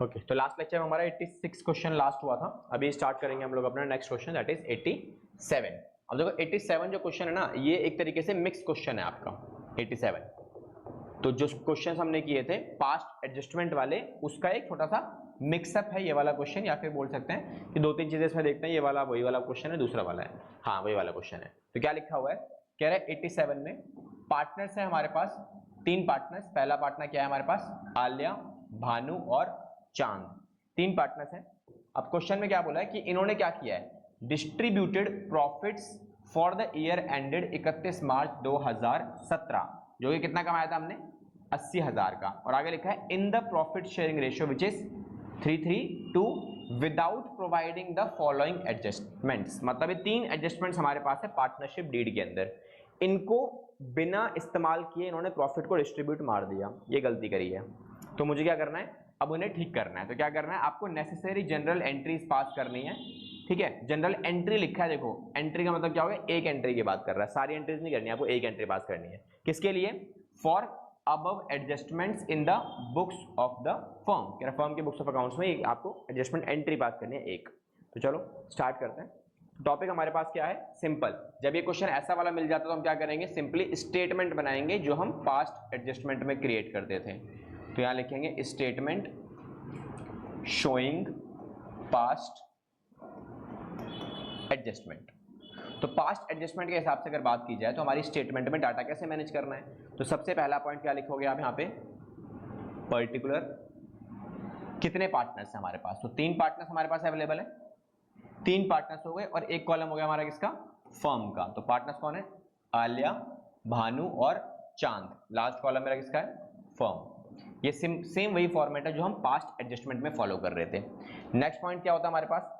Okay, तो last lecture में हमारा 86 क्वेश्चन लास्ट हुआ था। अभी स्टार्ट करेंगे हम लोग अपना नेक्स्ट क्वेश्चन, दैट इज 87। अब देखो 87 जो क्वेश्चन है ना, ये एक तरीके से मिक्स क्वेश्चन है आपका 87। तो जो क्वेश्चन हमने किए थे पास्ट एडजस्टमेंट वाले, उसका एक छोटा सा मिक्सअप है ये वाला क्वेश्चन, या फिर बोल सकते हैं कि दो तीन चीजें इसमें देखते हैं। ये वाला वही वाला क्वेश्चन है, दूसरा वाला है, हाँ वही वाला क्वेश्चन है। तो क्या लिखा हुआ है, कह रहा है 87 में पार्टनर्स है हमारे पास, तीन पार्टनर्स। पहला पार्टनर क्या है हमारे पास, आलिया, भानु और चांद, तीन पार्टनर्स हैं। अब क्वेश्चन में क्या बोला है कि इन्होंने क्या किया है, distributed profits for the year ended 31 मार्च 2017, जो कि कितना कमाया था हमने, 80,000 का। और आगे लिखा है in the profit sharing ratio which is 3:3 without providing the following adjustments. मतलब ये तीन एडजस्टमेंट्स हमारे पास है पार्टनरशिप डीड के अंदर, इनको बिना इस्तेमाल किए इन्होंने प्रॉफिट को डिस्ट्रीब्यूट मार दिया, ये गलती करी है। तो मुझे क्या करना है, अब उन्हें ठीक करना है। तो क्या करना है, आपको नेसेसरी जनरल एंट्रीज पास करनी है। ठीक है, जनरल एंट्री लिखा है, देखो एंट्री का मतलब क्या होगा, एक एंट्री की बात कर रहा है, सारी एंट्रीज नहीं करनी है, आपको एक एंट्री पास करनी है। किसके लिए, for above adjustments in the books of the firm, कह रहा फर्म के बुक्स ऑफ अकाउंट्स में आपको एडजस्टमेंट एंट्री पास करनी है एक। तो चलो स्टार्ट करते हैं। टॉपिक हमारे पास क्या है, सिंपल। जब ये क्वेश्चन ऐसा वाला मिल जाता है तो हम क्या करेंगे, सिंपली स्टेटमेंट बनाएंगे जो हम पास्ट एडजस्टमेंट में क्रिएट करते थे। तो यहां लिखेंगे स्टेटमेंट शोइंग पास्ट एडजस्टमेंट। तो पास्ट एडजस्टमेंट के हिसाब से अगर बात की जाए तो हमारी स्टेटमेंट में डाटा कैसे मैनेज करना है। तो सबसे पहला पॉइंट क्या लिखोगे आप यहाँ पे, पर्टिकुलर कितने पार्टनर्स हैं हमारे पास। तो तीन पार्टनर्स हमारे पास अवेलेबल है, तीन पार्टनर्स हो गए, और एक कॉलम हो गया हमारा किसका, फर्म का। तो पार्टनर्स कौन है, आलिया, भानु और चांद। लास्ट कॉलम मेरा किसका है, फर्म। ये सेम वही फॉर्मेट है जो हम पास्ट एडजस्टमेंट में फॉलो कर रहे थे। नेक्स्ट पॉइंट क्या होता है हमारे पास,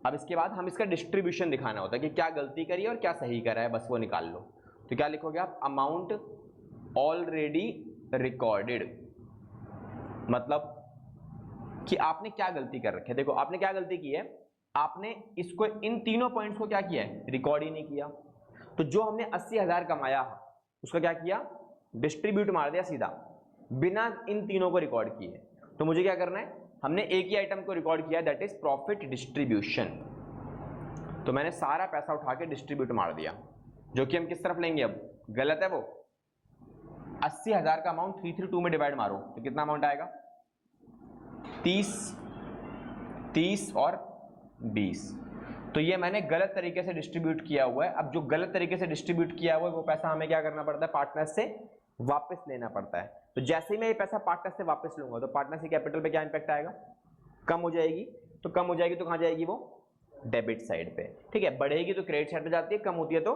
अब इसके बाद हम इसका डिस्ट्रीब्यूशन दिखाना होता है कि क्या गलती करी और क्या सही करा है, बस वो निकाल लो। तो क्या लिखोगे आप, अमाउंट ऑलरेडी रिकॉर्डेड, मतलब कि आपने क्या गलती कर रखी है। देखो आपने क्या गलती की है, आपने इसको, इन तीनों पॉइंट्स को क्या किया है, रिकॉर्ड ही नहीं किया। तो जो हमने 80,000 कमाया उसका क्या किया, डिस्ट्रीब्यूट मार दिया सीधा, बिना इन तीनों को रिकॉर्ड किए। तो मुझे क्या करना है, हमने एक ही आइटम को रिकॉर्ड किया, दैट इज प्रॉफिट डिस्ट्रीब्यूशन। तो मैंने सारा पैसा उठा के डिस्ट्रीब्यूट मार दिया, जो कि हम किस तरफ लेंगे, अब गलत है वो। 80,000 का अमाउंट 332 में डिवाइड मारो तो कितना अमाउंट आएगा, 30 और 20। तो ये मैंने गलत तरीके से डिस्ट्रीब्यूट किया हुआ है। अब जो गलत तरीके से डिस्ट्रीब्यूट किया हुआ है वो पैसा हमें क्या करना पड़ता है, पार्टनर से वापस लेना पड़ता है। तो जैसे ही मैं ये पैसा पार्टनर से वापस लूंगा तो पार्टनर से कैपिटल पे क्या इंपैक्ट आएगा, कम हो जाएगी। तो कम हो जाएगी तो कहां जाएगी वो, डेबिट साइड पे। ठीक है, बढ़ेगी तो क्रेडिट साइड पे जाती है, कम होती है तो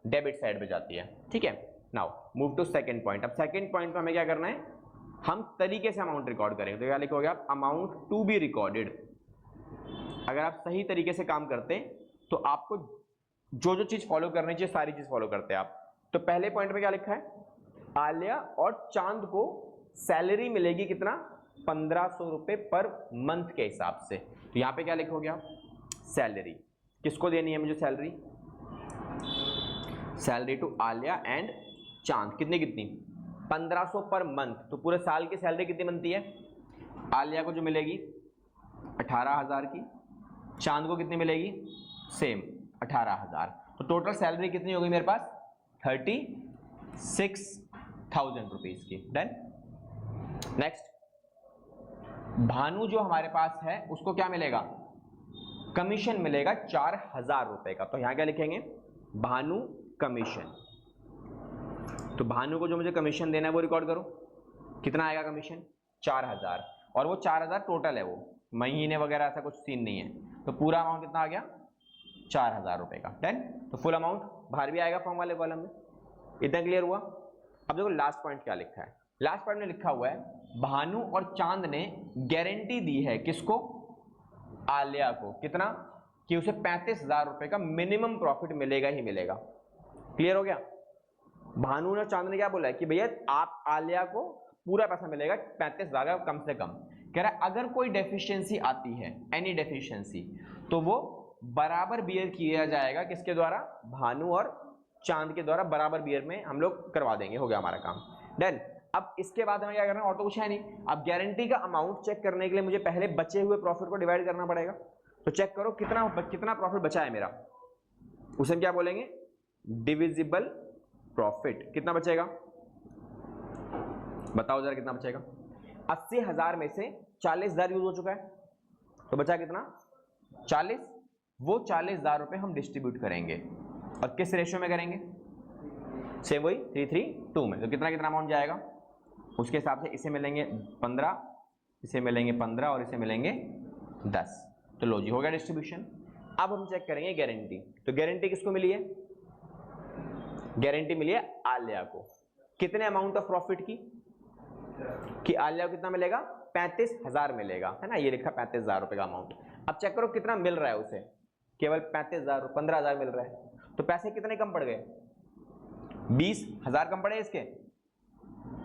डेबिट साइड पे जाती है। ठीक है, now move to second point. अब सेकंड पॉइंट पे हमें क्या करना है, हम तरीके से अमाउंट रिकॉर्ड करेंगे। तो क्या लिखोगे आप, अमाउंट टू बी रिकॉर्डेड। अगर आप सही तरीके से काम करते हैं तो आपको जो जो चीज फॉलो करनी चाहिए सारी चीज फॉलो करते हैं आप। तो पहले पॉइंट में क्या लिखा है, आलिया और चांद को सैलरी मिलेगी कितना, 1500 रुपए पर मंथ के हिसाब से। तो यहां पे क्या लिखोगे आप, सैलरी किसको देनी है मुझे, सैलरी टू आलिया एंड चांद। कितनी कितनी, 1500 पर मंथ। तो पूरे साल की सैलरी कितनी बनती है, आलिया को जो मिलेगी 18,000 की, चांद को कितनी मिलेगी, सेम 18,000। तो टोटल सैलरी कितनी होगी मेरे पास, 36,000 रुपीज की। डन। नेक्स्ट, भानु जो हमारे पास है उसको क्या मिलेगा, कमीशन मिलेगा 4,000 रुपए का। तो यहां क्या लिखेंगे, भानु कमीशन। तो भानु को जो मुझे कमीशन देना है वो रिकॉर्ड करो, कितना आएगा कमीशन, 4,000। और वो 4,000 टोटल है, वो महीने वगैरह ऐसा कुछ सीन नहीं है। तो पूरा अमाउंट कितना आ गया, 4,000 रुपए का। डन। तो फुल अमाउंट बाहर भी आएगा फॉर्म वाले कॉलम में। इतना क्लियर हुआ। अब देखो लास्ट पॉइंट क्या लिखा है, लास्ट पॉइंट में लिखा हुआ है, भानु और चांद ने गारंटी दी है किसको, आलिया को, कितना, कि उसे 35,000 रुपए का मिनिमम प्रॉफिट मिलेगा ही मिलेगा। क्लियर हो गया। भानु और चांद ने क्या बोला है कि भैया आप आलिया को पूरा पैसा मिलेगा 35,000 का कम से कम। कह रहा है अगर कोई डेफिशिएंसी आती है, एनी डेफिशिएंसी, तो वो बराबर बियर किया जाएगा, किसके द्वारा, भानु और चांद के द्वारा बराबर बियर में हम लोग करवा देंगे, हो गया हमारा काम। डन। अब इसके बाद हमें क्या करना है, और तो कुछ है नहीं। अब गारंटी का अमाउंट चेक करने के लिए मुझे पहले बचे हुए प्रॉफिट को डिवाइड करना पड़ेगा। तो चेक करो कितना कितना प्रॉफिट बचा है मेरा, उसे हम क्या बोलेंगे, डिविजिबल प्रॉफिट। कितना बचेगा बताओ जरा, कितना बचेगा। 80,000 में से 40,000 यूज हो चुका है, तो बचा कितना 40। वो 40,000 रुपए हम डिस्ट्रीब्यूट करेंगे, और किस रेशियो में करेंगे, सेम वही 3:3:2 में। तो कितना कितना अमाउंट जाएगा, उसके हिसाब से इसे मिलेंगे 15, इसे मिलेंगे 15 और इसे मिलेंगे 10। तो लो जी, हो गया डिस्ट्रीब्यूशन। अब हम चेक करेंगे गारंटी। तो गारंटी किसको मिली है, गारंटी मिली है आलिया को। कितने अमाउंट ऑफ प्रॉफिट की, कि आलिया को कितना मिलेगा, 35,000 मिलेगा, है ना, ये लिखा 35,000 रुपए का अमाउंट। अब चेक करो कितना मिल रहा है उसे, केवल 35,000, 15,000 मिल रहा है। तो पैसे कितने कम पड़ गए, 20,000 कम पड़े इसके।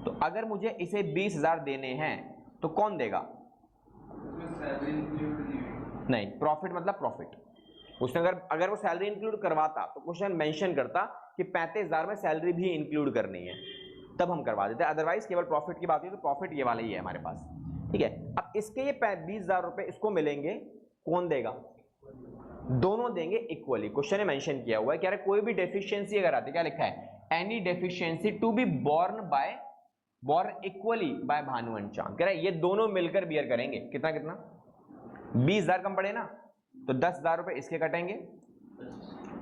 तो अगर मुझे इसे 20,000 देने हैं तो कौन देगा, नहीं, प्रॉफिट मतलब प्रॉफिट। उसने अगर वो सैलरी इंक्लूड करवाता तो क्वेश्चन मेंशन करता कि 35,000 में सैलरी भी इंक्लूड करनी है, तब हम करवा देते। अदरवाइज केवल प्रॉफिट की बात हुई तो प्रॉफिट ये वाला ही है हमारे पास, ठीक है। अब इसके ये 20,000 रुपए इसको मिलेंगे, कौन देगा, दोनों देंगे इक्वली। क्वेश्चन में मेंशन किया हुआ है, कह रहे कोई भी डेफिशिएंसी अगर आती है, क्या लिखा है, any deficiency to be borne equally by Bhanu and Chand. कह रहा है ये दोनों मिलकर बियर करेंगे। कितना कितना, 20,000 कम पड़े ना, तो 10,000 रुपए इसके कटेंगे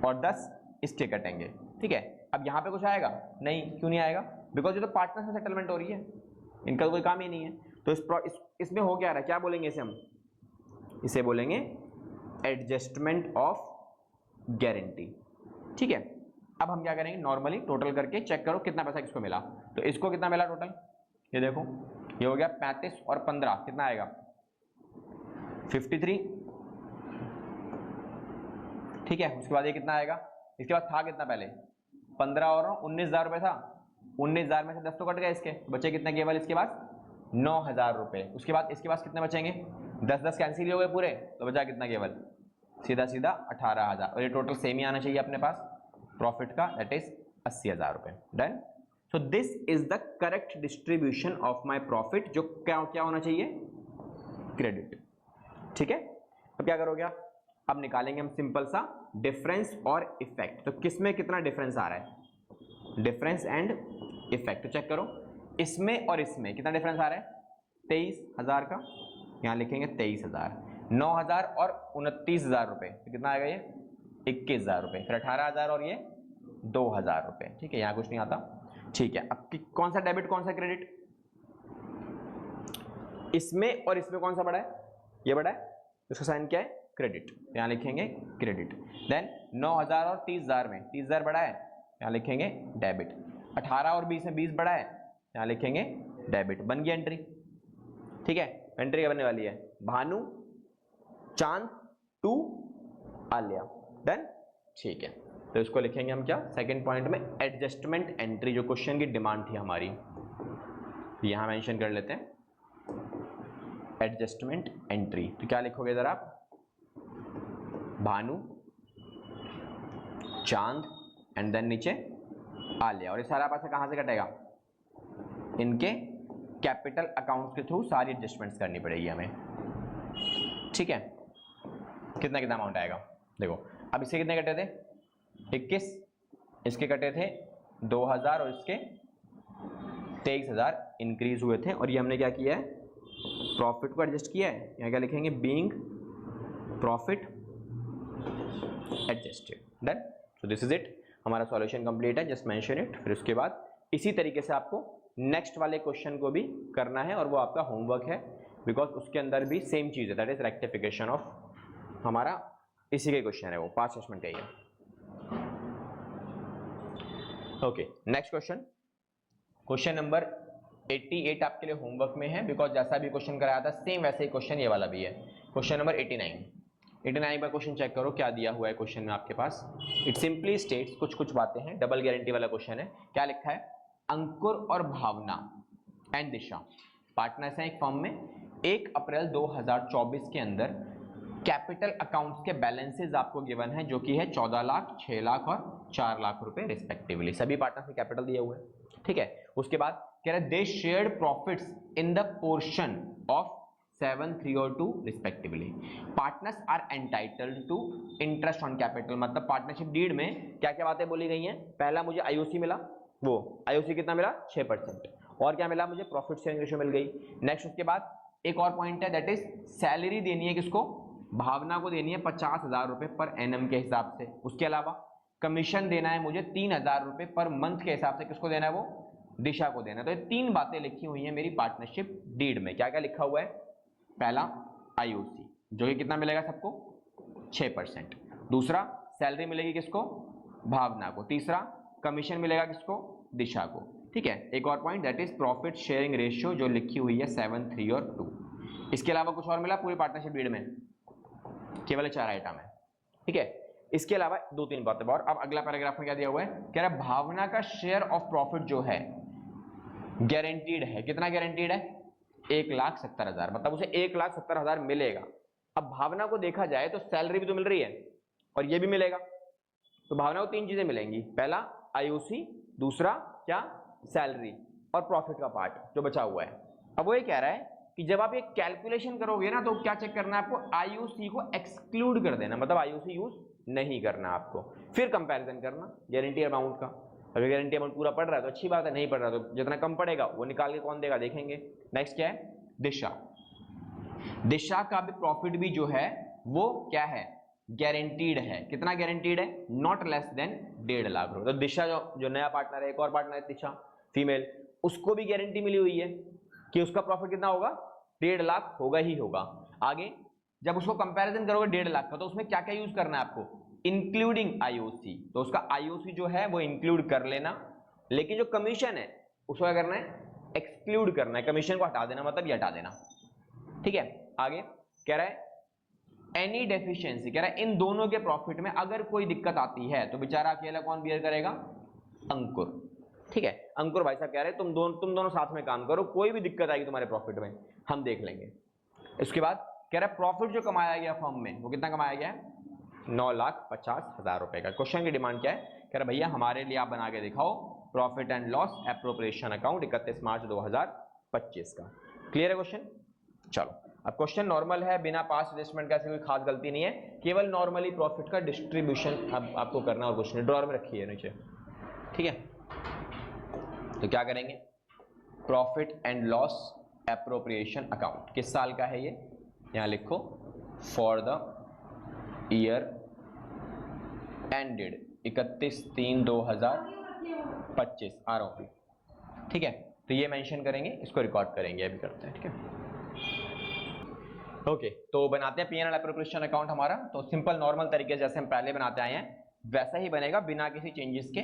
और 10 इसके कटेंगे, ठीक है। अब यहां पे कुछ आएगा नहीं, क्यों नहीं आएगा, बिकॉज ये तो पार्टनर से सेटलमेंट हो रही है, इनका कोई काम ही नहीं है। तो इसमें हो क्या रहा है, क्या बोलेंगे इसे हम, इसे बोलेंगे एडजस्टमेंट ऑफ गारंटी, ठीक है। अब हम क्या करेंगे, नॉर्मली टोटल करके चेक करो कितना पैसा किसको मिला। तो इसको कितना मिला टोटल, ये देखो, ये हो गया 35 और 15, कितना आएगा 53, ठीक है। उसके बाद ये कितना आएगा, इसके बाद था कितना पहले 15 और 19,000 रुपए था, 19,000 में से 10 तो कट गए इसके, बचे कितने केवल इसके पास 9,000 रुपए। उसके बाद इसके पास कितने बचेंगे, 10 कैंसिल हो गए पूरे, तो बचा कितना केवल सीधा सीधा 18,000। और ये टोटल सेम ही आना चाहिए अपने पास प्रॉफिट का, दैट इज 80,000 रुपए। Done. So this is the correct distribution of my profit, जो क्या क्या होना चाहिए, क्रेडिट, ठीक है। अब क्या करोगे आप, अब निकालेंगे हम सिंपल सा डिफरेंस और इफेक्ट। तो किसमें कितना डिफरेंस आ रहा है, डिफरेंस एंड इफेक्ट। तो चेक करो इसमें और इसमें कितना डिफरेंस आ रहा है, 23,000 का, यहां लिखेंगे 23,000, 9,000 और 29,000 रुपए, तो कितना आएगा ये 21,000 रुपए, फिर 18,000 और ये 2,000 रुपए, ठीक है। यहां कुछ नहीं आता, ठीक है। अब कौन सा डेबिट कौन सा क्रेडिट, इसमें और इसमें कौन सा बड़ा है, ये बड़ा है, इसका साइन क्या है, क्रेडिट, यहां लिखेंगे क्रेडिट। देन 9,000 और 30,000 में 30,000 बड़ा है, यहां लिखेंगे डेबिट। 18 और 20 में 20 बड़ा है, यहां लिखेंगे डेबिट। बन गई एंट्री, ठीक है। एंट्री क्या बनने वाली है, भानु चांद टू आलिया, डन, ठीक है। तो इसको लिखेंगे हम क्या, सेकंड पॉइंट में एडजस्टमेंट एंट्री, जो क्वेश्चन की डिमांड थी हमारी, यहां मेंशन कर लेते हैं एडजस्टमेंट एंट्री। तो क्या लिखोगे जरा आप, भानु चांद एंड देन नीचे आलिया, और ये सारा पैसा कहां से कटेगा, इनके कैपिटल अकाउंट के थ्रू सारी एडजस्टमेंट्स करनी पड़ेगी हमें, ठीक है। कितना कितना अमाउंट आएगा देखो, अब इसके कितने कटे थे 21, इसके कटे थे 2,000 और इसके 23,000 इंक्रीज हुए थे। और ये हमने क्या किया है, प्रॉफिट को एडजस्ट किया है, यहाँ क्या लिखेंगे, being profit adjusted, done. So this is it, हमारा सॉल्यूशन कंप्लीट है, जस्ट मेंशन इट। फिर उसके बाद इसी तरीके से आपको नेक्स्ट वाले क्वेश्चन को भी करना है, और वो आपका होमवर्क है, बिकॉज उसके अंदर भी सेम चीज है, दैट इज रेक्टिफिकेशन ऑफ, हमारा इसी के क्वेश्चन है, वो 5 सेशमेंट का ही है। Okay, next question, question number 88 आपके लिए होमवर्क में है, बिकॉज जैसा भी क्वेश्चन कराया था सेम वैसे ही क्वेश्चन ये वाला भी है। क्वेश्चन नंबर 89 पर क्वेश्चन चेक करो क्या दिया हुआ है क्वेश्चन में आपके पास। इट सिंपली स्टेट्स, कुछ बातें हैं, डबल गारंटी वाला क्वेश्चन है। क्या लिखा है, अंकुर और भावना एंड दिशा पार्टनर्स हैं एक फर्म में। 1 अप्रैल 2024 के अंदर कैपिटल अकाउंट्स के बैलेंसेस आपको गिवन है, जो कि है 14 लाख, 6 लाख और 4 लाख रुपए रिस्पेक्टिवली। सभी पार्टनर्स के कैपिटल दिए हुए हैं, ठीक है। उसके बाद कह रहा है they shared profits in the portion of 7, 3 और 2 रिस्पेक्टिवली। Partners are entitled to interest on capital. मतलब पार्टनरशिप डीड में क्या क्या बातें बोली गई हैं? पहला मुझे आईओसी मिला, वो आईओसी कितना मिला? 6%। और क्या मिला मुझे? प्रॉफिट शेयरिंग रेशियो मिल गई। नेक्स्ट उसके बाद एक और पॉइंट है, दैट इज सैलरी देनी है किसको? भावना को देनी है 50,000 रुपए पर एनम के हिसाब से। उसके अलावा कमीशन देना है मुझे 3,000 रुपए पर मंथ के हिसाब से। किसको देना है? वो दिशा को देना है। तो ये 3 बातें लिखी हुई हैं मेरी पार्टनरशिप डीड में। क्या क्या लिखा हुआ है? पहला आईओसी जो कि कितना मिलेगा सबको? 6%। दूसरा सैलरी मिलेगी किसको? भावना को। तीसरा कमीशन मिलेगा किसको? दिशा को। ठीक है। एक और point that is profit sharing ratio जो लिखी हुई है 7, 3 और 2। इसके अलावा कुछ और मिला पूरी पार्टनरशिप डीड में? केवल 4 आइटम है। ठीक है। इसके अलावा 2-3 बातें और। अब अगला पैराग्राफ में क्या दिया हुआ है? कह रहा है भावना का शेयर ऑफ प्रॉफिट जो है गारंटीड है। कितना गारंटीड है? 1,70,000। मतलब उसे 1,70,000 मिलेगा। अब भावना को देखा जाए तो सैलरी भी तो मिल रही है और ये भी मिलेगा। तो भावना को 3 चीजें मिलेंगी, पहला आईओसी, दूसरा क्या? सैलरी, और प्रॉफिट का पार्ट जो बचा हुआ है। अब वो ये कह रहा है कि जब आप ये कैलकुलेशन करोगे ना तो क्या चेक करना है आपको? आईओसी को एक्सक्लूड कर देना। मतलब आईओसी यूज नहीं करना आपको, फिर कंपैरिजन करना गारंटी अमाउंट का। अगर गारंटी अमाउंट पूरा पड़ रहा है तो अच्छी बात है, नहीं पड़ रहा तो जितना कम पड़ेगा वो निकाल के कौन देगा देखेंगे। नेक्स्ट क्या है? दिशा। दिशा का भी प्रॉफिट भी जो है वो क्या है? गारंटीड है। कितना गारंटीड है? नॉट लेस देन 1.5 लाख रुपए। तो दिशा जो नया पार्टनर है, एक और पार्टनर है दिशा फीमेल, उसको भी गारंटी मिली हुई है कि उसका प्रॉफिट कितना होगा? 1.5 लाख होगा ही होगा। आगे जब उसको कंपैरिजन करोगे 1.5 लाख का तो उसमें क्या क्या यूज करना है आपको? Including IOC. तो उसका आईओसी जो है वो इंक्लूड कर लेना, लेकिन जो कमीशन है उसको क्या करना है? एक्सक्लूड करना है। कमीशन को हटा देना, मतलब ये हटा देना। ठीक है। आगे कह रहा है एनी डेफिशिएंसी। कह रहा है इन दोनों के प्रॉफिट में अगर कोई दिक्कत आती है तो बेचारा अकेला कौन बियर करेगा? अंकुर। ठीक है। अंकुर भाई साहब कह रहे हैं तुम दोनों साथ में काम करो, कोई भी दिक्कत आएगी तुम्हारे प्रॉफिट में हम देख लेंगे। इसके बाद कह रहा है प्रॉफिट जो कमाया गया फर्म में वो कितना कमाया गया है? 9,50,000 रुपए का। क्वेश्चन की डिमांड क्या है? कह रहा भैया हमारे लिए आप बना के दिखाओ profit and loss appropriation account 31 मार्च 2025 का। क्लियर है क्वेश्चन? चलो अब क्वेश्चन नॉर्मल है, बिना पास्ट एडजस्टमेंट का, कोई खास गलती नहीं है, केवल नॉर्मली प्रॉफिट का डिस्ट्रीब्यूशन अब आपको करना और कुछ नहीं। ड्रॉअर में रखिए नीचे। ठीक है। तो क्या करेंगे? Profit and loss appropriation account किस साल का है ये? यहां लिखो for the year ended 31/3/2025 ROP. ठीक है। तो ये मेंशन करेंगे, इसको रिकॉर्ड करेंगे, अभी करते हैं। ठीक है। ओके तो बनाते हैं पीएनएल एप्रोप्रिएशन अकाउंट हमारा। तो सिंपल नॉर्मल तरीके जैसे हम पहले बनाते आए हैं वैसा ही बनेगा, बिना किसी चेंजेस के,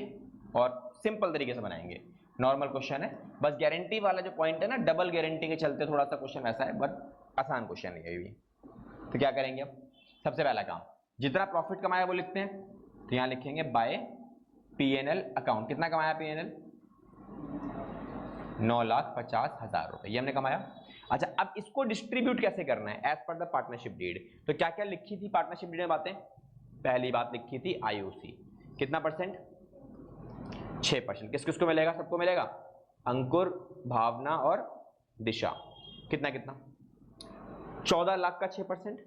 और सिंपल तरीके से बनाएंगे। नॉर्मल क्वेश्चन है, बस गारंटी वाला जो पॉइंट है ना, डबल गारंटी के चलते थोड़ा सा क्वेश्चन वैसा है, बट आसान क्वेश्चन है ये भी। तो क्या करेंगे अब? सबसे पहला काम, जितना प्रॉफिट कमाया वो लिखते हैं। तो यहां लिखेंगे बाय पीएनएल अकाउंट। कितना कमाया पीएनएल? 9,50,000 रुपए, ये हमने कमाया। अच्छा अब इसको डिस्ट्रीब्यूट कैसे करना है? As per the partnership deed. तो क्या क्या लिखी थी पार्टनरशिप डीड में बातें? पहली बात लिखी थी आईओसी। कितना परसेंट? 6%। किस किस को मिलेगा? सबको मिलेगा। अंकुर, भावना और दिशा। कितना कितना? 14 लाख का 6%,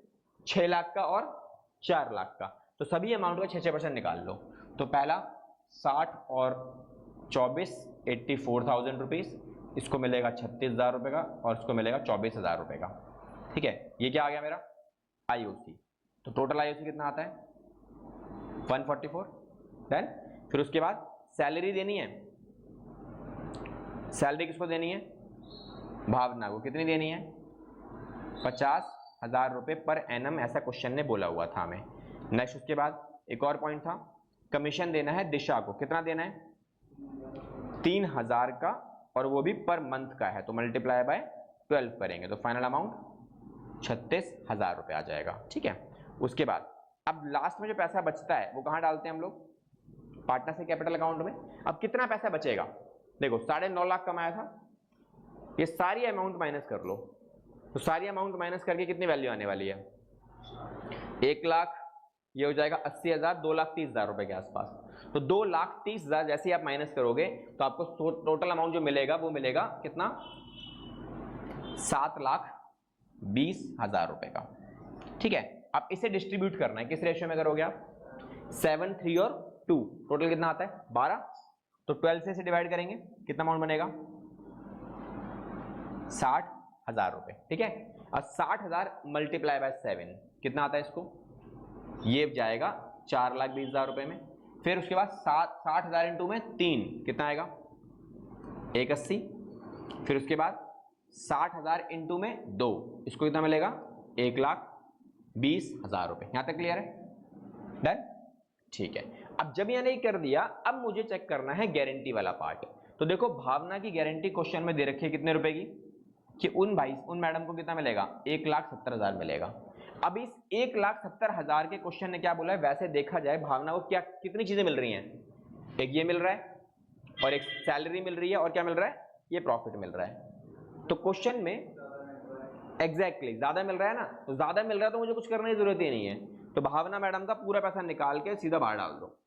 6 लाख का और 4 लाख का। तो सभी अमाउंट का 6% निकाल लो। तो पहला 60 और 24 84,000 रुपीज, इसको मिलेगा 36,000 रुपए का, और इसको मिलेगा 24,000 रुपए का। ठीक है। ये क्या आ गया मेरा? आईओसी। तो टोटल आईओसी कितना आता है? 144। डन। फिर उसके बाद सैलरी देनी है। सैलरी किसको देनी है? भावना को। कितनी देनी है? 50,000 रुपए पर एनम, ऐसा क्वेश्चन ने बोला हुआ था हमें। नेक्स्ट उसके बाद एक और पॉइंट था, कमीशन देना है दिशा को। कितना देना है? 3,000 का, और वो भी पर मंथ का है, तो मल्टीप्लाई बाय 12 करेंगे तो फाइनल अमाउंट 36,000 रुपए आ जाएगा। ठीक है। उसके बाद अब लास्ट में जो पैसा बचता है वो कहां डालते हैं हम लोग? पार्टनर से कैपिटल अकाउंट में। अब कितना पैसा बचेगा? देखो 9.5 लाख कमाया था, ये सारी अमाउंट माइनस कर लो। तो सारी अमाउंट माइनस करके कितनी वैल्यू आने वाली है? 1,00,000 ये हो जाएगा 80,000, 2,30,000 रुपए के आसपास। तो 2,30,000 जैसे ही आप माइनस करोगे तो आपको टोटल अमाउंट जो मिलेगा वो मिलेगा कितना, 7,20,000 रुपए का। ठीक है, अब इसे डिस्ट्रीब्यूट करना है, किस रेशियो में करोगे आप, 7, 3 और 2, टोटल कितना आता है 12। तो 12 से इसे डिवाइड करेंगे, कितना अमाउंट बनेगा, 60,000 रुपए। ठीक है, अब 60,000 मल्टीप्लाई बाय 7 कितना आता है इसको, ये जाएगा 4,20,000 रुपए में। फिर उसके बाद 60,000 इंटू में 3 कितना आएगा, 180। फिर उसके बाद 60,000 इंटू में 2, इसको कितना मिलेगा, 1,20,000 रुपए। यहां तक क्लियर है, डन। ठीक है, अब जब मैंने कर दिया, अब मुझे चेक करना है गारंटी वाला पार्ट। तो देखो भावना की गारंटी क्वेश्चन में दे रखी है कितने रुपए की, कि उन मैडम को कितना मिलेगा, 1,70,000 मिलेगा। अब इस 1,70,000 के क्वेश्चन ने क्या बोला है, वैसे देखा जाए भावना को क्या कितनी चीजें मिल रही हैं, एक ये मिल रहा है और एक सैलरी मिल रही है, और क्या मिल रहा है, ये प्रॉफिट मिल रहा है। तो क्वेश्चन में एग्जैक्टली ज्यादा मिल रहा है ना, तो ज्यादा मिल रहा है तो मुझे कुछ करने की जरूरत ही नहीं है। तो भावना मैडम का पूरा पैसा निकाल के सीधा बाहर डाल दो।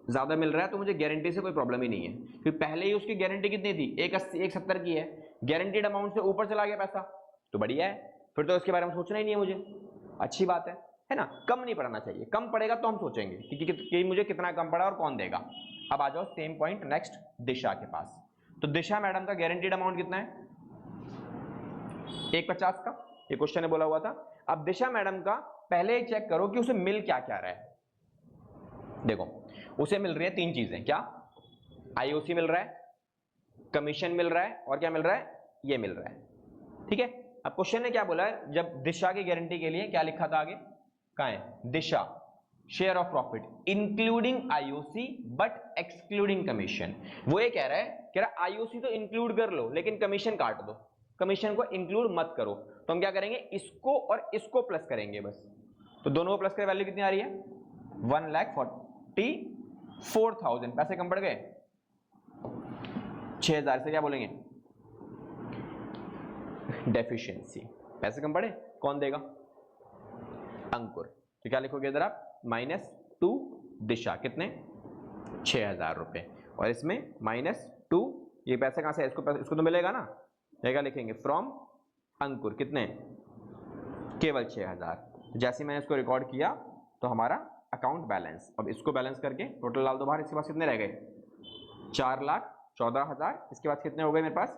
ज्यादा मिल रहा है तो मुझे गारंटी से कोई प्रॉब्लम ही नहीं है, क्योंकि पहले ही उसकी गारंटी कितनी थी, 180 170 की है, गारंटीड अमाउंट से ऊपर चला गया पैसा, तो बढ़िया है, फिर तो उसके बारे में सोचना ही नहीं है मुझे, अच्छी बात है ना। कम नहीं पड़ना चाहिए, कम पड़ेगा तो हम सोचेंगे कि मुझे कितना कम पड़ा और कौन देगा। अब आ जाओ सेम पॉइंट नेक्स्ट दिशा के पास। तो दिशा मैडम का गारंटीड अमाउंट कितना है, 150 का, ये क्वेश्चन ने बोला हुआ था। अब दिशा मैडम का पहले चेक करो कि उसे मिल क्या क्या रहा है। देखो उसे मिल रही है 3 चीजें, क्या, आईओसी मिल रहा है, कमीशन मिल रहा है, और क्या मिल रहा है, ये मिल रहा है। ठीक है, अब क्वेश्चन ने क्या बोला है, जब दिशा की गारंटी के लिए क्या लिखा था आगे, कहां है, दिशा share of profit including IOC but excluding commission. वो ये कह रहा है आईओसी तो इंक्लूड कर लो लेकिन कमीशन काट दो, कमीशन को इंक्लूड मत करो। तो हम क्या करेंगे, इसको और इसको प्लस करेंगे बस। तो दोनों को प्लस कर वैल्यू कितनी आ रही है, 1,44,000। पैसे कम पड़ गए, 6,000 से क्या बोलेंगे, डेफिशिएंसी। पैसे कम पड़े, कौन देगा, अंकुर। तो क्या लिखोगे इधर आप, -2 दिशा, कितने, 6,000 रुपए, और इसमें -2, ये पैसे कहां से है, इसको तो मिलेगा ना, क्या लिखेंगे, फ्रॉम अंकुर, कितने, केवल 6,000। जैसे मैंने इसको रिकॉर्ड किया तो हमारा अकाउंट बैलेंस, अब इसको बैलेंस करके टोटल डाल दो बाहर। इसके पास कितने रह गए, 4,14,000। इसके बाद कितने हो गए मेरे पास,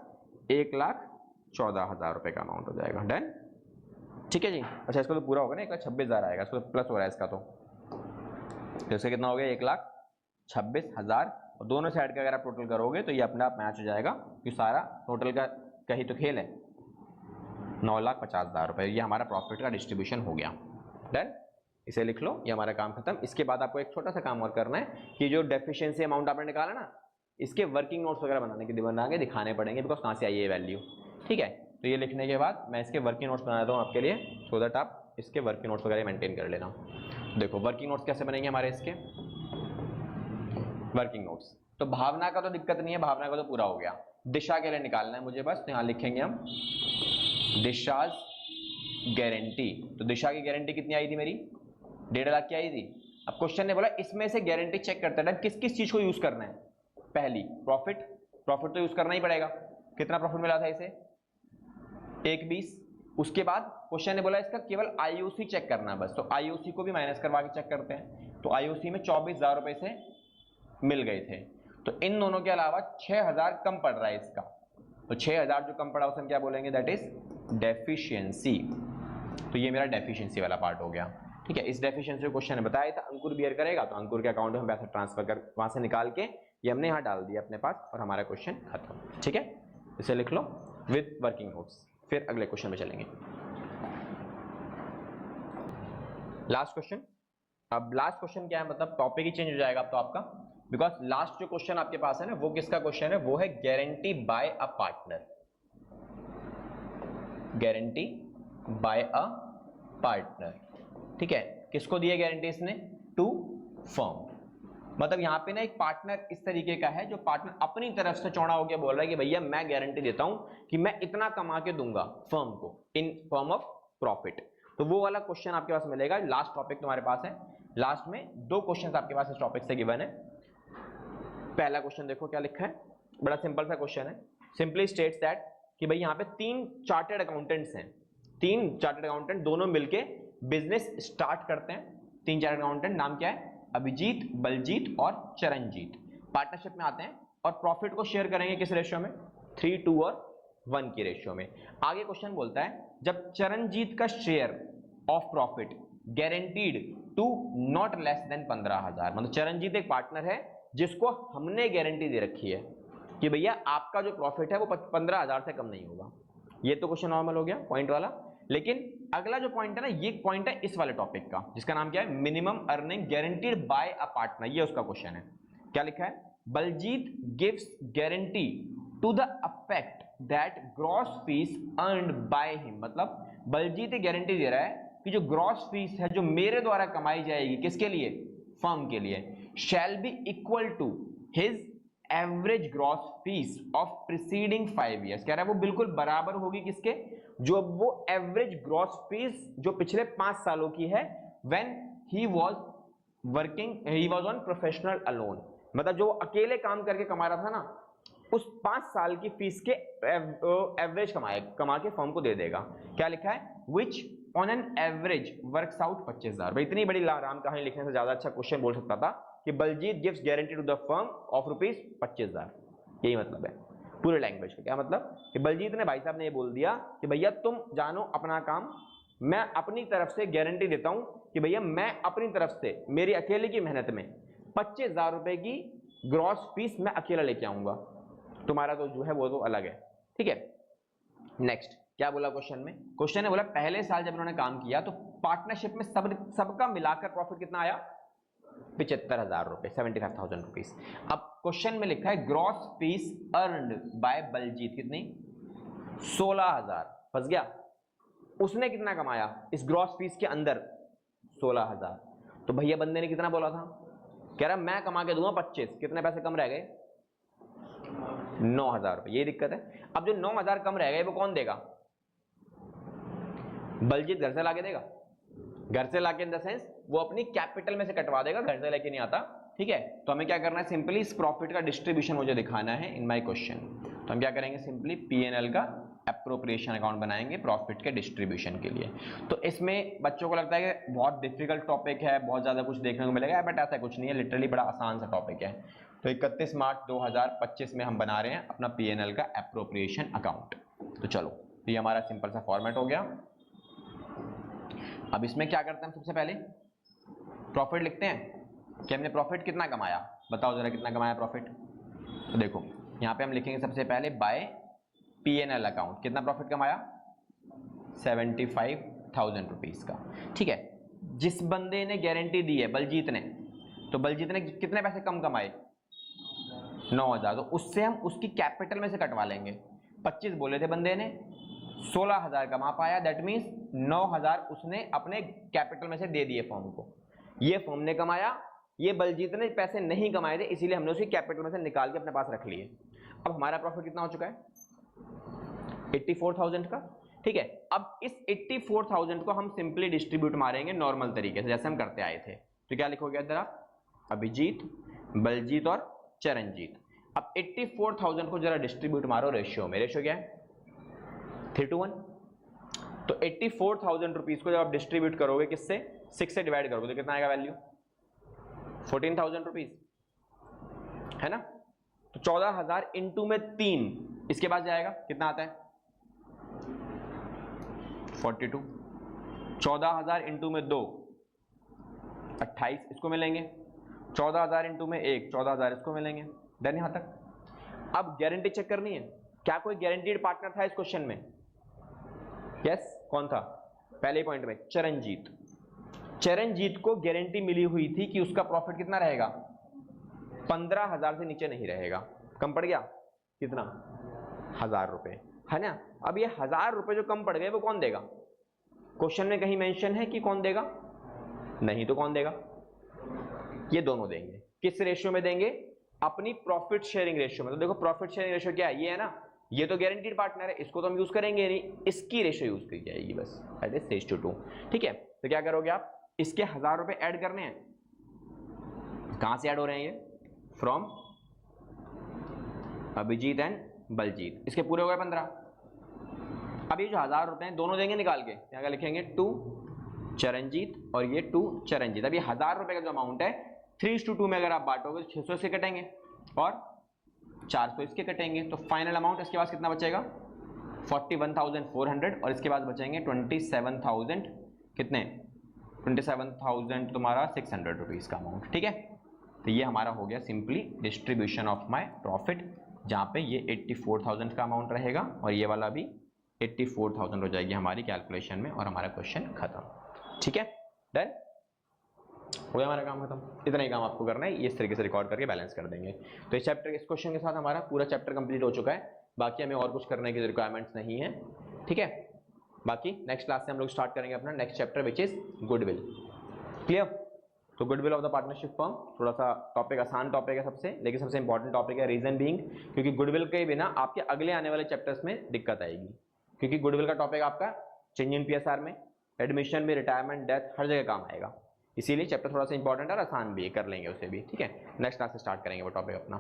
1,14,000 रुपए का अमाउंट हो जाएगा, डन। ठीक है जी, अच्छा इसको तो पूरा होगा ना, 1,26,000 आएगा, इसको प्लस हो रहा है इसका, तो इसका कितना हो गया, 1,26,000, और दोनों साइड का अगर आप टोटल करोगे तो ये अपने आप मैच हो जाएगा, क्योंकि सारा टोटल का कहीं तो खेल है, 9,50,000 रुपए। ये हमारा प्रॉफिट का डिस्ट्रीब्यूशन हो गया, डन। इसे लिख लो, ये हमारा काम खत्म। इसके बाद आपको एक छोटा सा काम और करना है कि जो डेफिशिएंसी अमाउंट आपने निकाला ना, इसके वर्किंग नोट्स वगैरह बना के दिखाने पड़ेंगे, बिकॉज कहाँ से आई है वैल्यू। ठीक है, तो ये लिखने के बाद मैं इसके वर्किंग नोट्स बना देता हूँ आपके लिए, सो दैट आप इसके वर्किंग नोट्स वगैरह मेंटेन कर लेना। देखो वर्किंग नोट्स कैसे बनेंगे हमारे इसके वर्किंग नोट्स। तो भावना का तो दिक्कत नहीं है, भावना का तो पूरा हो गया। दिशा के लिए निकालना है मुझे बस, तो यहाँ लिखेंगे हम दिशाज गारंटी। तो दिशा की गारंटी कितनी आई थी मेरी, 1.5 लाख की आई थी। अब क्वेश्चन ने बोला इसमें से गारंटी चेक करते टाइम किस किस चीज को यूज करना है। पहली प्रॉफिट तो यूज करना ही पड़ेगा। कितना प्रॉफिट मिला था इसे, 1,20। उसके बाद क्वेश्चन ने बोला इसका केवल आईओसी चेक करना है बस, तो आईओसी को भी माइनस करवा के चेक करते हैं। तो आईओसी में 24,000 रुपए से मिल गए थे। तो इन दोनों के अलावा 6,000 कम पड़ रहा है इसका, तो 6,000 जो कम पड़ा उसे हम क्या बोलेंगे, दैट इज डेफिशिएंसी। तो ये मेरा डेफिशिएंसी वाला पार्ट हो गया। ठीक है, इस डेफिशिएंसी क्वेश्चन ने बताया था अंकुर बियर करेगा, तो अंकुर के अकाउंट में पैसा ट्रांसफर कर वहां से निकाल के ये हमने यहाँ डाल दिया अपने पास, और हमारा क्वेश्चन खत्म। ठीक है, इसे लिख लो विद वर्किंग नोट्स। फिर अगले क्वेश्चन में चलेंगे। Last question. अब लास्ट क्वेश्चन क्या है, मतलब टॉपिक ही चेंज हो जाएगा अब तो आपका, बिकॉज लास्ट जो क्वेश्चन आपके पास है ना, वो किसका क्वेश्चन है, वो है guarantee bye a partner. Guarantee bye a partner. ठीक है, किसको दी है गारंटी इसने, टू फर्म। मतलब यहां पे ना एक पार्टनर इस तरीके का है जो पार्टनर अपनी तरफ से चौड़ा होकर बोल रहा है कि भैया मैं गारंटी देता हूं कि मैं इतना कमा के दूंगा फर्म को इन फॉर्म ऑफ प्रॉफिट। तो वो वाला क्वेश्चन आपके पास मिलेगा। लास्ट टॉपिक तुम्हारे पास है लास्ट में 2 क्वेश्चन आपके पास इस टॉपिक से गिवन है। पहला क्वेश्चन देखो क्या लिखा है, बड़ा सिंपल सा क्वेश्चन है। सिंपली स्टेट्स दैट कि भाई यहाँ पे 3 चार्टर्ड अकाउंटेंट्स हैं, 3 चार्टर्ड अकाउंटेंट दोनों मिलके बिजनेस स्टार्ट करते हैं। 3 चार्टर्ड अकाउंटेंट, नाम क्या है, अभिजीत, बलजीत और चरणजीत, पार्टनरशिप में आते हैं और प्रॉफिट को शेयर करेंगे किस रेशियो में, 3:2 और 1 की रेशियो में। आगे क्वेश्चन बोलता है जब चरणजीत का share of profit guaranteed to not less than 15,000, मतलब चरणजीत एक पार्टनर है जिसको हमने गारंटी दे रखी है कि भैया आपका जो प्रॉफिट है वो 15,000 से कम नहीं होगा। ये तो क्वेश्चन नॉर्मल हो गया पॉइंट वाला। लेकिन अगला जो पॉइंट है ना, ये पॉइंट है इस वाले टॉपिक का, जिसका नाम क्या है, minimum earning guaranteed by a partner. ये उसका क्वेश्चन है। क्या लिखा है, Baljit gives guarantee to the effect that gross fees earned by him, मतलब बलजीत गारंटी दे रहा है कि जो ग्रॉस फीस है जो मेरे द्वारा कमाई जाएगी, किसके लिए, फर्म के लिए, shall be equal to his average gross fees of preceding 5 years. कह रहा है वो बिल्कुल बराबर होगी किसके, जो वो एवरेज ग्रॉस फीस जो पिछले 5 सालों की है, when he was working, he was on professional alone, मतलब जो अकेले काम करके कमा रहा था ना, उस 5 साल की फीस के एवरेज कमा के फर्म को दे देगा। क्या लिखा है, which on an average works out 25,000। भाई इतनी बड़ी राम कहानी लिखने से ज्यादा अच्छा क्वेश्चन बोल सकता था कि Baljit gives guarantee to the firm of ₹25,000। यही मतलब है पूरे लैंग्वेज का। क्या मतलब कि बलजीत ने, भाई साहब ने ये बोल दिया कि भैया तुम जानो अपना काम, मैं अपनी तरफ से गारंटी देता हूं कि भैया मैं अपनी तरफ से मेरी अकेले की मेहनत में 25,000 रुपए की ग्रॉस फीस मैं अकेला लेके आऊंगा, तुम्हारा तो जो है वो तो अलग है। ठीक है, नेक्स्ट क्या बोला क्वेश्चन में, क्वेश्चन ने बोला पहले साल जब उन्होंने काम किया तो पार्टनरशिप में सबका मिलाकर प्रॉफिट कितना आया, 75,000 रुपए, 75,000 रुपीज। अब क्वेश्चन में लिखा है gross fees earned by Baljit कितनी, 16,000। फंस गया, उसने कितना कमाया इस ग्रॉस फीस के अंदर, 16,000। तो भैया बंदे ने कितना बोला था, कह रहा मैं कमा के दूंगा 25, कितने पैसे कम रह गए, 9,000 रुपए। ये दिक्कत है। अब जो 9,000 कम रह गए वो कौन देगा, बलजीत घर से लाके देगा, घर से लाके इन द सेंस वो अपनी कैपिटल में से कटवा देगा, घर से लेके नहीं आता। ठीक है, तो हमें क्या करना है, सिंपली इस प्रॉफिट का डिस्ट्रीब्यूशन मुझे दिखाना है इन माय क्वेश्चन। तो हम क्या करेंगे, सिंपली P&L का एप्रोप्रिएशन अकाउंट बनाएंगे प्रॉफिट के डिस्ट्रीब्यूशन के लिए। तो इसमें बच्चों को लगता है कि बहुत डिफिकल्ट टॉपिक है, बहुत ज्यादा कुछ देखने को मिलेगा, बट ऐसा कुछ नहीं है, लिटरली बड़ा आसान सा टॉपिक है। तो 31 मार्च 2025 में हम बना रहे हैं अपना P&L का एप्रोप्रिएशन अकाउंट। तो चलो, ये हमारा सिंपल सा फॉर्मेट हो गया। अब इसमें क्या करते हैं, सबसे पहले प्रॉफिट लिखते हैं कि हमने प्रॉफिट कितना कमाया, बताओ जरा कितना कमाया प्रॉफिट। तो देखो यहाँ पे हम लिखेंगे सबसे पहले बाय P&L अकाउंट, कितना प्रॉफिट कमाया, 75,000 रुपीज का। ठीक है, जिस बंदे ने गारंटी दी है बलजीत ने, तो बलजीत ने कितने पैसे कम कमाए, 9,000। तो उससे हम उसकी कैपिटल में से कटवा लेंगे। 25 बोले थे बंदे ने, 16,000 कमा पाया, दैट मीन्स 9,000 उसने अपने कैपिटल में से दे दिए फर्म को। ये फर्म ने कमाया, ये बलजीत ने पैसे नहीं कमाए थे, इसीलिए हमने उसकी कैपिटल में से निकाल के अपने पास रख लिए। अब हमारा प्रॉफिट कितना हो चुका है, 84,000 का। ठीक है, अब इस 84,000 को हम सिंपली डिस्ट्रीब्यूट मारेंगे नॉर्मल तरीके से, जैसे हम करते आए थे। तो क्या लिखोगे इधर आप, अभिजीत, बलजीत और चरणजीत। अब 84,000 को जरा डिस्ट्रीब्यूट मारो रेशियो में, रेशियो क्या है, 3:1। तो 84,000 रुपीज को जब आप डिस्ट्रीब्यूट करोगे किससे, 6 से डिवाइड करोगे तो कितना आएगा वैल्यू, 14,000 रुपीज, है ना। तो 14,000 इंटू में 3, इसके बाद जाएगा कितना आता है, 42। 14,000 इंटू में 2, 28 इसको मिलेंगे, 14,000 इंटू में 1, 14,000 इसको मिलेंगे। देन यहां तक। अब गारंटी चेक करनी है, क्या कोई गारंटीड पार्टनर था इस क्वेश्चन में, यस कौन था, पहले पॉइंट में चरणजीत। चरणजीत को गारंटी मिली हुई थी कि उसका प्रॉफिट कितना रहेगा, 15,000 से नीचे नहीं रहेगा। कम पड़ गया कितना, 1,000 रुपए, है ना। अब ये 1,000 रुपए जो कम पड़ गए वो कौन देगा, क्वेश्चन में कहीं मेंशन है कि कौन देगा, नहीं, तो कौन देगा, ये दोनों देंगे। किस रेशियो में देंगे, अपनी प्रॉफिट शेयरिंग रेशियो में। तो देखो प्रॉफिट शेयरिंग रेशियो क्या है, ये है ना, ये तो गारंटीड पार्टनर है, इसको तो हम यूज करेंगे नहीं, इसकी रेशियो यूज की जाएगी बस, दैट इज 6:2। ठीक है, तो क्या करोगे आप, इसके 1,000 रुपए ऐड करने हैं, कहाँ से ऐड हो रहे हैं ये? फ्रॉम अभिजीत एंड बलजीत, इसके पूरे हो गए 15। अब ये जो 1000 रुपए हैं दोनों देंगे निकाल के, यहाँ क्या लिखेंगे? टू चरणजीत और ये टू चरणजीत। अब ये 1000 रुपए का जो अमाउंट है 3:2 में अगर आप बांटोगे तो 600 इसके कटेंगे और 400 इसके कटेंगे, तो फाइनल अमाउंट इसके पास कितना बचेगा? 41,400 और इसके बाद बचेंगे 27,000 कितने? 27,000 तुम्हारा 600 रुपीज़ का अमाउंट। ठीक है, तो ये हमारा हो गया simply distribution of my profit, जहाँ पे ये 84,000 का अमाउंट रहेगा और ये वाला भी 84,000 हो जाएगी हमारी कैलकुलेशन में और हमारा क्वेश्चन खत्म। ठीक है, डन हो गया हमारा काम खत्म। इतना ही काम आपको करना है, ये इस तरीके से रिकॉर्ड करके बैलेंस कर देंगे। तो इस चैप्टर इस क्वेश्चन के साथ हमारा पूरा चैप्टर कंप्लीट हो चुका है, बाकी हमें और कुछ करने की रिक्वायरमेंट्स नहीं है। ठीक है, बाकी नेक्स्ट क्लास से हम लोग स्टार्ट करेंगे अपना next chapter which is goodwill. Clear? तो goodwill of the partnership firm थोड़ा सा टॉपिक आसान टॉपिक है सबसे, लेकिन सबसे इंपॉर्टेंट टॉपिक है। रीजन बीइंग क्योंकि गुडविल के बिना आपके अगले आने वाले चैप्टर्स में दिक्कत आएगी, क्योंकि गुडविल का टॉपिक आपका चेंज इन पीएसआर में, एडमिशन में, रिटायरमेंट, डेथ, हर जगह काम आएगा। इसीलिए चैप्टर थोड़ा सा इंपॉर्टेंट और आसान भी है, कर लेंगे उसे भी। ठीक है, नेक्स्ट क्लास से स्टार्ट करेंगे वो टॉपिक अपना।